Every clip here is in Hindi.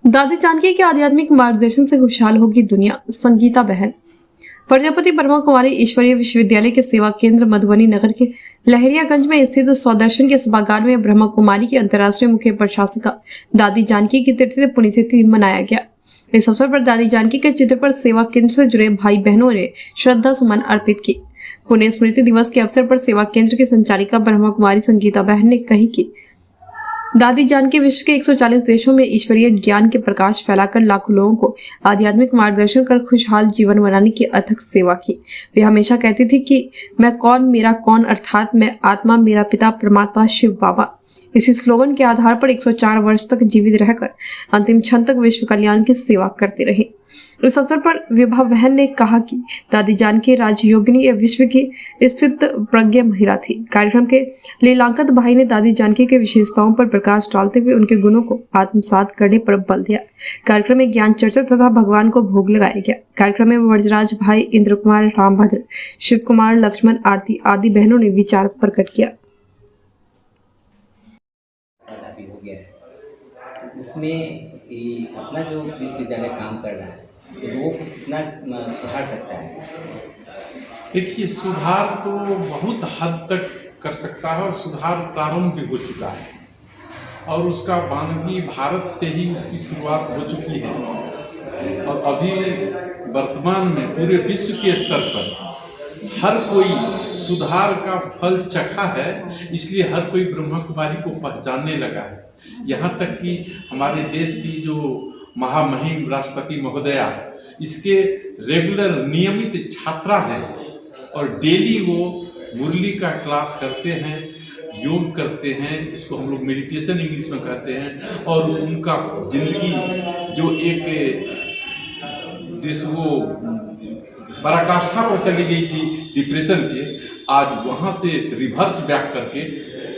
दादी जानकी के आध्यात्मिक मार्गदर्शन से खुशहाल होगी दुनिया। संगीता बहन। प्रजापति ब्रह्मा कुमारी ईश्वरीय विश्वविद्यालय के सेवा केंद्र मधुबनी नगर के लहरियागंज में स्थित सौदर्शन के सभागार में ब्रह्मा कुमारी की अंतर्राष्ट्रीय मुख्य प्रशासिका दादी जानकी की तिथि पुण्यतिथि मनाया गया। इस अवसर पर दादी जानकी के चित्र पर सेवा केंद्र से जुड़े भाई बहनों ने श्रद्धा सुमन अर्पित की। पुण्य स्मृति दिवस के अवसर पर सेवा केंद्र की संचालिका ब्रह्मा कुमारी संगीता बहन ने कही कि दादी जानकी विश्व के 140 देशों में ईश्वरीय ज्ञान के प्रकाश फैलाकर लाखों लोगों को आध्यात्मिक मार्गदर्शन कर खुशहाल जीवन बनाने की अथक सेवा की। वे हमेशा कहती थी कि मैं कौन मेरा कौन, अर्थात मैं आत्मा मेरा पिता परमात्मा शिव बाबा। इसी स्लोगन के आधार पर 104 वर्ष तक जीवित रहकर अंतिम क्षण तक विश्व कल्याण की सेवा करती रही। इस अवसर पर विभा बहन ने कहा कि दादी जानकी राजयोगिनी या विश्व की स्थित प्रज्ञा महिला थी। कार्यक्रम के लीलांकित भाई ने दादी जानकी के विशेषताओं पर प्रकाश डालते हुए उनके गुणों को आत्मसात करने पर बल दिया। कार्यक्रम में ज्ञान चर्चा तथा भगवान को भोग लगाया गया। कार्यक्रम में वर्जराज भाई इंद्र कुमार, रामभद्र, शिव कुमार, लक्ष्मण, आरती आदि बहनों ने विचार प्रकट किया। उसमें अपना जो विश्वविद्यालय काम कर रहा है तो वो कितना सुधार सकता है? देखिए, सुधार तो बहुत हद तक कर सकता है और सुधार प्रारंभ भी हो चुका है और उसका मानवीय भारत से ही उसकी शुरुआत हो चुकी है और अभी वर्तमान में पूरे विश्व के स्तर पर हर कोई सुधार का फल चखा है। इसलिए हर कोई ब्रह्मा कुमारी को पहचानने लगा है। यहाँ तक कि हमारे देश की जो महामहिम राष्ट्रपति महोदया इसके रेगुलर नियमित छात्रा हैं और डेली वो मुरली का क्लास करते हैं, योग करते हैं, जिसको हम लोग मेडिटेशन इंग्लिश में कहते हैं, और उनका जिंदगी जो एक जिस वो पराकाष्ठा पर चली गई थी डिप्रेशन के, आज वहाँ से रिवर्स बैक करके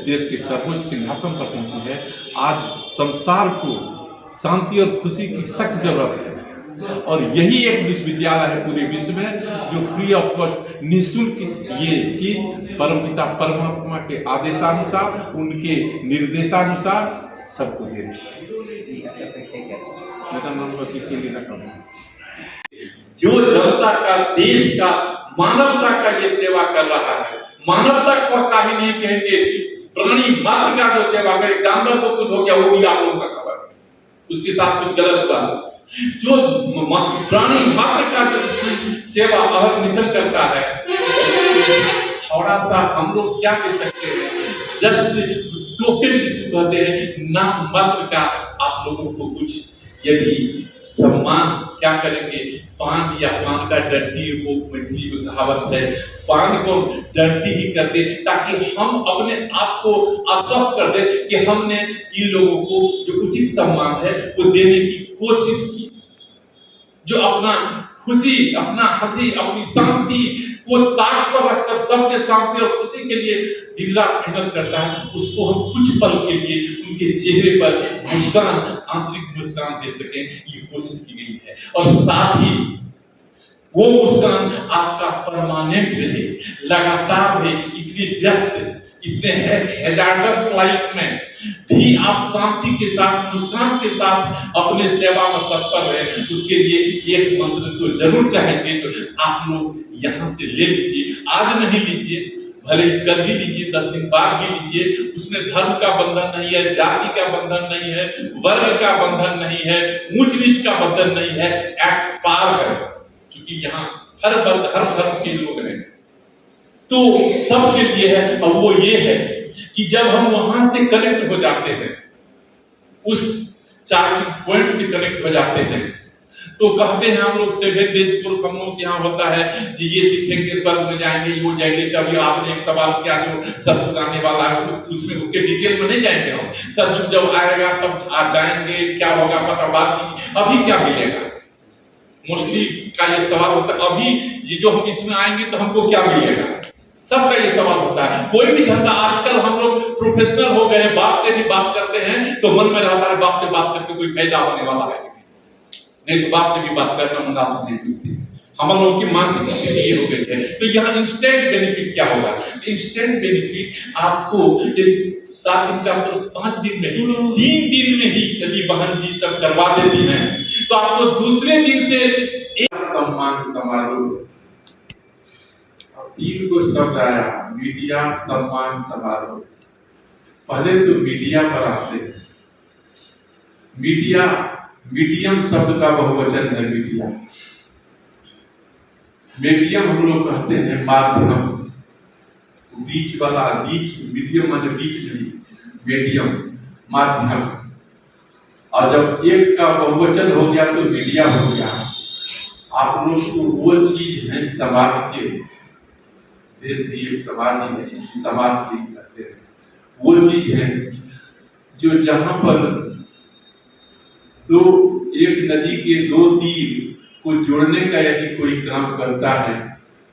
देश के सर्वोच्च सिंहासन पर पहुंची है। आज संसार को शांति और खुशी की सख्त जरूरत है और यही एक विश्वविद्यालय है पूरे विश्व में जो फ्री ऑफ कॉस्ट निःशुल्क ये चीज परमपिता परमात्मा के आदेशानुसार, उनके निर्देशानुसार सबको दे रही है। मेरा नाम जो जनता का, देश का, मानवता का ये सेवा कर रहा है। मानवता को काहे नहीं कहेंगे, प्राणी मात्र का जो सेवा करे, जानवर को कुछ हो गया वो भी आप लोगों का खबर है, उसके साथ कुछ गलत हुआ। जो प्राणी मात्र का जो सेवा अहर्निशल करता है, थोड़ा सा हम लोग क्या दे सकते हैं, जस्ट टोकन जिसको कहते हैं, नाम मात्र का आप लोगों को कुछ यदि सम्मान क्या करेंगे, पान या पान का डंडी, वो मैथिली में कहावत है, पान को डंडी ही कर दे ताकि हम अपने आप को आश्वस्त कर दे कि हमने इन लोगों को जो उचित सम्मान है वो देने की कोशिश की। जो अपना खुशी, अपना हंसी, अपनी शांति को ताक पर रखकर सबके शांति और खुशी के लिए दिन रात मेहनत करता है, उसको हम कुछ पल के लिए उनके चेहरे पर मुस्कान, आंतरिक मुस्कान दे सके, ये कोशिश की गई है। और साथ ही वो मुस्कान आपका परमानेंट रहे, लगातार रहे। इतने व्यस्त, इतने हैजार्डस लाइफ में भी आप शांति के साथ, मुस्कान के साथ अपने सेवा में तत्पर रहे, उसके लिए एक मंत्र तो जरूर चाहेंगे। तो आप लोग यहाँ से ले लीजिए, आज नहीं लीजिए, भले ही कल ही लीजिए, 10 दिन बाद भी लीजिए। उसमें धर्म का बंधन नहीं है, जाति का बंधन नहीं है, वर्ग का बंधन नहीं है, ऊंच नीच का बंधन नहीं है, एक पार है। क्योंकि यहाँ हर वर्ग, हर धर्म के लोग हैं, तो सबके लिए है। और वो ये है कि जब हम वहां से कनेक्ट हो जाते हैं, उस चार्जिंग पॉइंट से कनेक्ट हो जाते हैं, तो कहते हैं हम लोग 7 डेज कोर्स हम लोग यहाँ होता है कि ये सीखेंगे, स्वर्ग में जाएंगे, ये हो जाएंगे। अभी आपने एक सवाल किया जो सतयुग आने वाला है, उसमें उसके डिटेल में नहीं जाएंगे हम। सतयुग जब आएगा तब आप जाएंगे, क्या होगा पता बात नहीं। अभी क्या मिलेगा, मोस्टली का ये सवाल होता है। अभी ये जो हम इसमें आएंगे तो हमको क्या मिलेगा, सबका ये सवाल होता है। कोई भी धंधा, आजकल हम लोग प्रोफेशनल हो गए, बाप से भी बात करते हैं तो मन में रहता है बाप से बात करके कोई फायदा होने वाला है, नहीं तो बाप से भी बात करना मुनासिब नहीं पूछते। हम लोगों की मानसिक स्थिति ये हो गई है। तो यहाँ इंस्टेंट बेनिफिट क्या होगा? इंस्टेंट बेनिफिट आपको यदि 7 दिन का कोर्स 5 दिन में ही, 3 दिन में ही यदि बहन जी सब करवा देती हैं, तो आपको दूसरे दिन से एक सम्मान समारोह, 3 को शब्द आया, मीडिया सम्मान समारोह। पहले तो मीडिया पर आते हैं। मीडिया, मीडियम शब्द का बहुवचन है मीडिया। मीडियम हम लोग कहते हैं माध्यम, बीच वाला, बीच, मीडियम माने बीच नहीं, मीडियम माध्यम। और जब एक का बहुवचन हो गया तो मीडिया हो गया। आप लोग को वो चीज है समाज के, देश की एक समाज ही है, इस समाज की कहते हैं, वो चीज है जो जहां पर एक नदी के 2 तीर को जोड़ने का यदि कोई काम करता है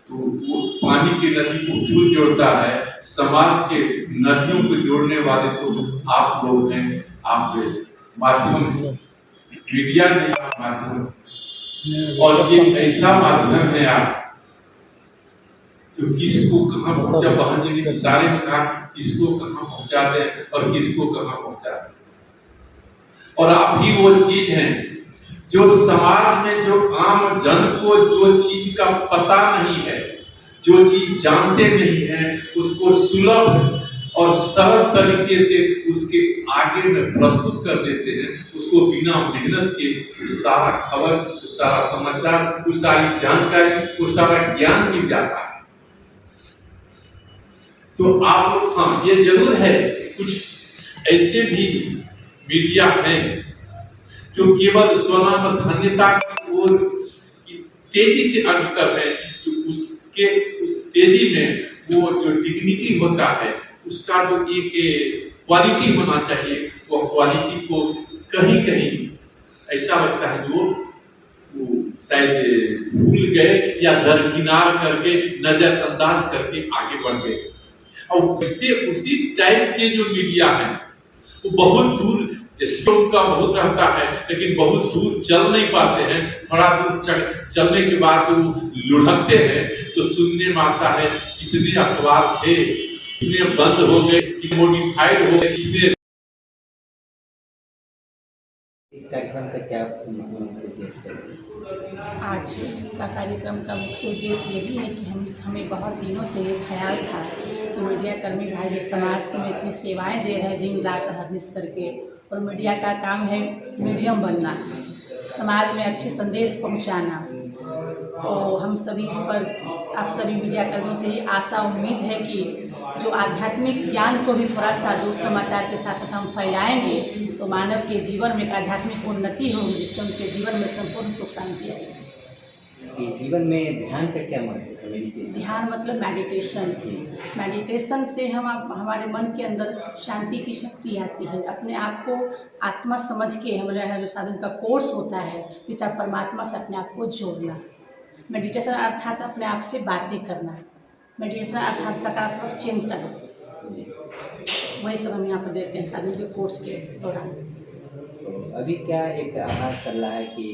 तो वो पानी की नदी को खुद जोड़ता है। समाज के नदियों को जोड़ने वाले तो आप लोग हैं, आप माध्यम, मीडिया नहीं, माध्यम। और ये ऐसा माध्यम है आप जो किसको कहाँ पहुंचा, बहन जी ने इशारे में कहा किसको कहाँ पहुंचा दे और किसको कहाँ पहुंचा दे। और आप ही वो चीज हैं जो समाज में, जो आम जन को जो चीज का पता नहीं है, जो चीज जानते नहीं है, उसको सुलभ और सरल तरीके से उसके आगे में प्रस्तुत कर देते हैं। उसको बिना मेहनत के उस सारा खबर, उस सारा समाचार, उस सारी जानकारी, उस सारा ज्ञान मिल जाता है। तो आप, हाँ, ये जरूर है कुछ ऐसे भी मीडिया हैं जो केवल स्वनाम धन्यता की ओर तेजी से अग्रसर है, जो उसके उस तेजी में वो जो डिग्निटी होता है, उसका जो एक क्वालिटी होना चाहिए, वो क्वालिटी को कहीं कहीं ऐसा लगता है जो वो शायद भूल गए या दरकिनार करके, नजरअंदाज करके आगे बढ़ गए। और इससे उसी टाइप के जो मीडिया है वो बहुत दूर, स्टोन का बहुत रहता है लेकिन बहुत दूर चल नहीं पाते हैं। थोड़ा दूर चलने के बाद वो लुढ़कते हैं तो सुनने में आता है कितने अखबार थे, कितने बंद हो गए, कितने मॉडिफाइड हो गए, कितने। इस कार्यक्रम का क्या उद्देश्य है? आज का कार्यक्रम का मुख्य उद्देश्य ये भी है कि हमें बहुत दिनों से ये ख्याल था कि मीडिया कर्मी भाई जो समाज को में इतनी सेवाएं दे रहे हैं दिन रात हरनिश करके, और मीडिया का काम है मीडियम बनना, समाज में अच्छे संदेश पहुंचाना। तो हम सभी इस पर, आप सभी मीडिया कर्मियों से ये आशा उम्मीद है कि जो आध्यात्मिक ज्ञान को भी थोड़ा सा जो समाचार के साथ साथ हम फैलाएंगे तो मानव के जीवन में एक आध्यात्मिक उन्नति होगी, जिससे उनके जीवन में संपूर्ण सुख शांति आएगी। जीवन में ध्यान का क्या महत्व है? मेडिटेशन, ध्यान मतलब मेडिटेशन। मेडिटेशन से हमारे मन के अंदर शांति की शक्ति आती है। अपने आप को आत्मा समझ के हमारे यहाँ जो साधन का कोर्स होता है, पिता परमात्मा से अपने आप को जोड़ना। मेडिटेशन अर्थात अपने आप से बातें करना। मेडिटेशन अर्थात सकारात्मक चिंतन। वही सब हम यहाँ पर देते हैं साधन के कोर्स के दौरान। तो अभी क्या एक आभास चल रहा है कि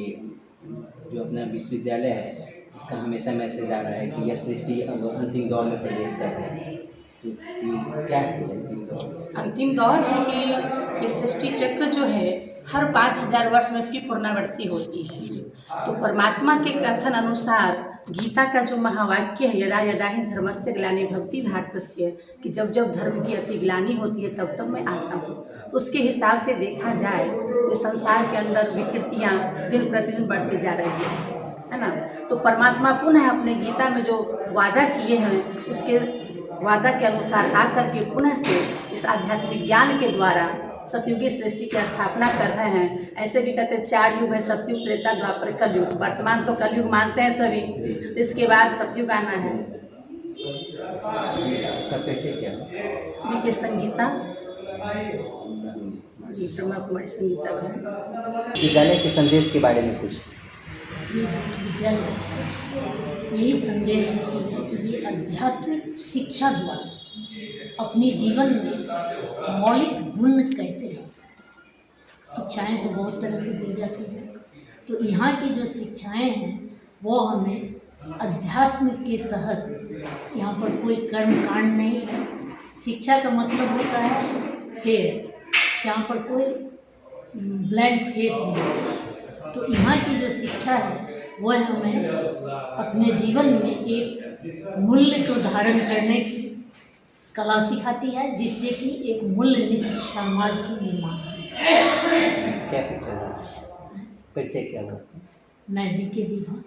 जो अपना विश्वविद्यालय है उसका हमेशा मैसेज आ रहा है कि यह सृष्टि अब अंतिम दौर में प्रवेश कर रहा है, तो क्या है अंतिम दौर? अंतिम दौर है कि ये सृष्टि चक्र जो है हर 5000 वर्ष में इसकी पुनरावृत्ति होती है। तो परमात्मा के कथन अनुसार गीता का जो महावाक्य है, यदा यदा ही धर्मस्य ग्लानिर्भवति भारतस्य, कि जब जब धर्म की अति ग्लानि होती है तब तब मैं आता हूँ। उसके हिसाब से देखा जाए तो संसार के अंदर विकृतियाँ दिन प्रतिदिन बढ़ती जा रही है ना। तो परमात्मा पुनः अपने गीता में जो वादा किए हैं उसके वादा के अनुसार आकर के पुनः से इस आध्यात्मिक ज्ञान के द्वारा सतयुगी सृष्टि की स्थापना कर रहे हैं। ऐसे भी कहते हैं 4 युग है, सतयुग, त्रेता, द्वापर, कलयुग। वर्तमान तो कलयुग मानते हैं सभी, तो इसके बाद सतयुग आना है। क्या बीके संगीता जी, ब्रह्मा कुमारी संगीता है। विद्यालय के संदेश के बारे में कुछ? ये विश्वविद्यालय यही संदेश देती है कि ये आध्यात्मिक शिक्षा द्वारा अपने जीवन में मौलिक गुण कैसे ला सकते हैं। शिक्षाएं तो बहुत तरह से दी जाती हैं, तो यहाँ की जो शिक्षाएं हैं वो हमें अध्यात्म के तहत यहाँ पर कोई कर्म कांड नहीं है। शिक्षा का मतलब होता है फेथ, जहाँ पर कोई ब्लाइंड फेथ नहीं है। तो यहाँ की जो शिक्षा है वह हमें अपने जीवन में एक मूल्य को धारण करने की कला सिखाती है, जिससे कि एक मूल्यनिष्ठ समाज की निर्माण होता है। क्या परिचय क्या हुआ? मैं BK विभा।